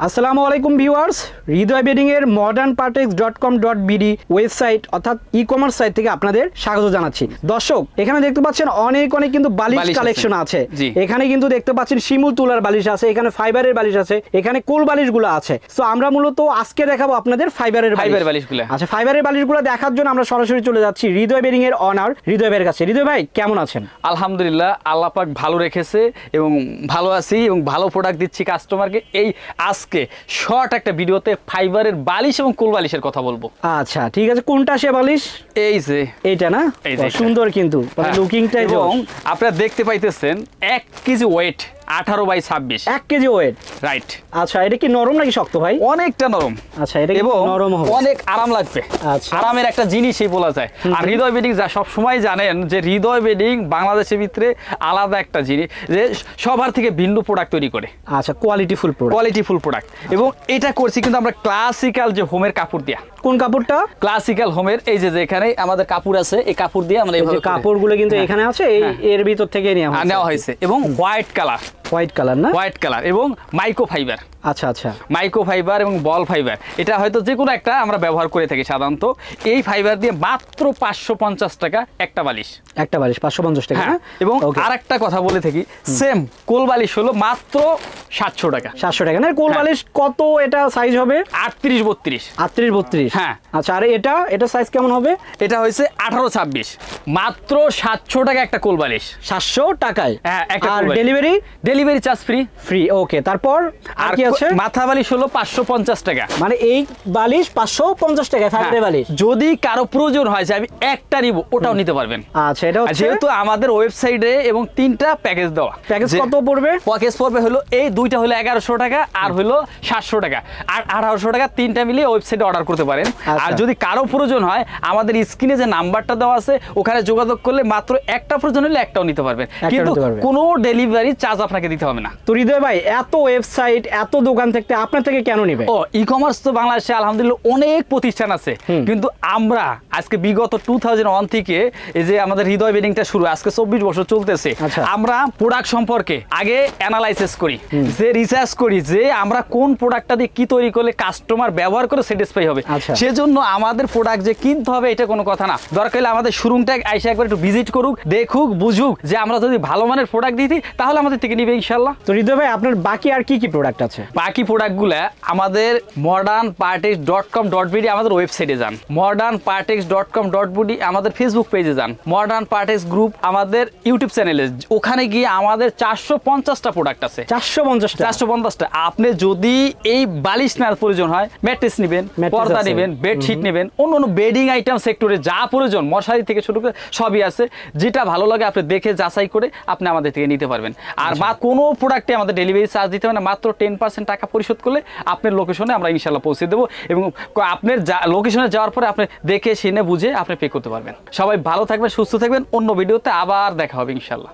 আসসালামু আলাইকুম ভিউয়ার্স, হৃদয় বেডিং এর modernpartex.com.bd ওয়েবসাইট অর্থাৎ ই-কমার্স সাইট থেকে আপনাদের স্বাগত জানাচ্ছি। দর্শক, এখানে দেখতে পাচ্ছেন অনেক কিন্তু বালিশ কালেকশন আছে। এখানে কিন্তু দেখতে পাচ্ছেন শিমুল তুলার বালিশ আছে, এখানে ফাইবারের বালিশ আছে, এখানে কোল বালিশগুলো আছে। সো আমরা মূলত আজকে দেখাবো আপনাদের ফাইবারের বালিশগুলো। আচ্ছা, ফাইবারের বালিশগুলো দেখার জন্য আমরা সরাসরি চলে যাচ্ছি হৃদয় বেডিং এর অনার হৃদয় ভাইয়ের কাছে। হৃদয় ভাই, কেমন আছেন? আলহামদুলিল্লাহ, আল্লাহ পাক ভালো রেখেছে এবং ভালো আছি এবং ভালো প্রোডাক্ট দিচ্ছি কাস্টমারকে। এই আজকে শর্ট একটা ভিডিওতে ফাইবারের বালিশ এবং কোল বালিশের কথা বলবো। আচ্ছা ঠিক আছে, কোনটা সে বালিশ? এই যে এইটা না, সুন্দর কিন্তু লুকিংটা। এবং আপনারা দেখতে পাইতেছেন 1 KG weight, 18/26, 1 KG weight, right. আচ্ছা, এটা কি নরম নাকি শক্ত ভাই? অনেকটা নরম। আচ্ছা, এটা এবং নরম হবে, অনেক আরাম লাগবে। আচ্ছা, আরামের একটা জিনিসই বলা যায়। আর হৃদয় বেডিং যা সব সময় জানেন যে হৃদয় বেডিং বাংলাদেশের ভিতরে আলাদা একটা জিনিস, যে সবার থেকে ভিন্ন প্রোডাক্ট তৈরি করে। আচ্ছা, কোয়ালিটিফুল প্রোডাক্ট। এবং এটা করছি কিন্তু আমরা ক্লাসিক্যাল যে হোমের কাপড় দিয়া। কোন কাপড়টা? ক্লাসিক্যাল হোমের। এই যে এখানে আমাদের কাপড় আছে, এই কাপড় দিয়ে আমরা এইভাবে কাপড়গুলো কিন্তু এখানে আছে, এর ভিতর থেকে নেওয়া হয়েছে। এবং হোয়াইট কালার না, হোয়াইট কালার এবং মাইক্রো ফাইবার। আচ্ছা আচ্ছা, মাইক্রো ফাইবার এবং বল ফাইবার, এটা হয়তো যে কোনো একটা আমরা ব্যবহার করে থাকি সাধারণত। এই ফাইবার দিয়ে মাত্র 550 টাকা একটা বালিশ। 550 টাকা। এবং আরেকটা কথা বলে থাকি, সেম কোল বালিশ হলো মাত্র 700 টাকা। 700 টাকা না? কোল বালিশ কত এটা সাইজ হবে? 38-32। হ্যাঁ, আচ্ছা। আর এটা সাইজ কেমন হবে? এটা হয়েছে 18-26, মাত্র 700 টাকা একটা কোল বালিশ। 700 টাকায়? হ্যাঁ, একটা। আর ডেলিভারি চার্জ ফ্রি। ওকে, তারপর আর কি আছে? মাথা বালিশ হলো 550 টাকা। মানে এই বালিশ 550 টাকা ফাইবারের বালিশ। যদি কারো প্রয়োজন হয় যে আমি একটা নিব, ওটাও নিতে পারবেন। আচ্ছা, এটা হচ্ছে যেহেতু আমাদের ওয়েবসাইটে এবং 3টা প্যাকেজ দেওয়া। প্যাকেজ কত পড়বে? প্যাকেজ পড়বে হলো এই দুইটা হলো 1100 টাকা, আর হলো 700 টাকা, আর 1800 টাকা। 3টা মিলিয়ে ওয়েবসাইটে অর্ডার করতে পারেন। আর যদি কারো প্রয়োজন হয়, আমাদের স্ক্রিনে যে নাম্বারটা দেওয়া আছে ওখানে যোগাযোগ করলে মাত্র একটা প্রয়োজন হলে একটাও নিতে পারবেন, কিন্তু কোনো ডেলিভারি চার্জ আপনাকে দিতে হবে না। তো হৃদয় ভাই, এত ওয়েবসাইট, এত দোকান থেকে আপনার থেকে কেন নেবে? ই-কমার্স তো বাংলাদেশে আলহামদুলিল্লাহ অনেক প্রতিষ্ঠান আছে, কিন্তু আমরা আজকে বিগত 2001 থেকে এই যে আমাদের হৃদয় বেডিংটা শুরু, আজকে 24 বছর চলতেছে। আমরা প্রোডাক্ট সম্পর্কে আগে অ্যানালাইসিস করি, যে রিসার্চ করি যে আমরা কোন প্রোডাক্টটা দিয়ে কি তৈরি করলে কাস্টমার ব্যবহার করে স্যাটিসফাই হবে। সেজন্য আমাদের প্রোডাক্ট যে কিনতে হবে এটা কোনো কথা না, দরকার হলে আমাদের শোরুমটা আইসা একবার একটু ভিজিট করুক, দেখুক, বুঝুক যে আমরা যদি ভালো মানের প্রোডাক্ট দিই তাহলে আমাদের থেকে নিবে ইনশাআল্লাহ। তো হৃদয় ভাই, আপনার বাকি আর কি প্রোডাক্ট আছে? বাকি প্রোডাক্টগুলো আমাদের modernpartex.com.bd আমাদের ওয়েবসাইটে যান, modernpartex.com.bd আমাদের ফেসবুক পেজে যান, মডার্ন পার্টেক্স গ্রুপ আমাদের ইউটিউব চ্যানেলে, ওখানে গিয়ে আমাদের 450টা প্রোডাক্ট আছে। 450টা। আপনি যদি এই বালিশ নেওয়ার প্রয়োজন হয়, ম্যাট্রেস নেবেন, পর্দা নেবেন, বেডশিট নেবেন, অন্য বেডিং আইটেম সেক্টরে যা প্রয়োজন, মশারি থেকে শুরু করে সবই আছে। যেটা ভালো লাগে আপনি দেখে যাচাই করে আপনি আমাদের থেকে নিতে পারবেন। আর বা কোনো প্রোডাক্টে আমাদের ডেলিভারি চার্জ দিতে হবে না, মাত্র 10% টাকা পরিশোধ করলে আপনার লোকেশনে আমরা ইনশাল্লাহ পৌঁছে দেবো। এবং আপনার লোকেশনে যাওয়ার পরে আপনি দেখে শুনে বুঝে আপনি পে করতে পারবেন। সবাই ভালো থাকবেন, সুস্থ থাকবেন। অন্য ভিডিওতে আবার দেখা হবে ইনশাল্লাহ।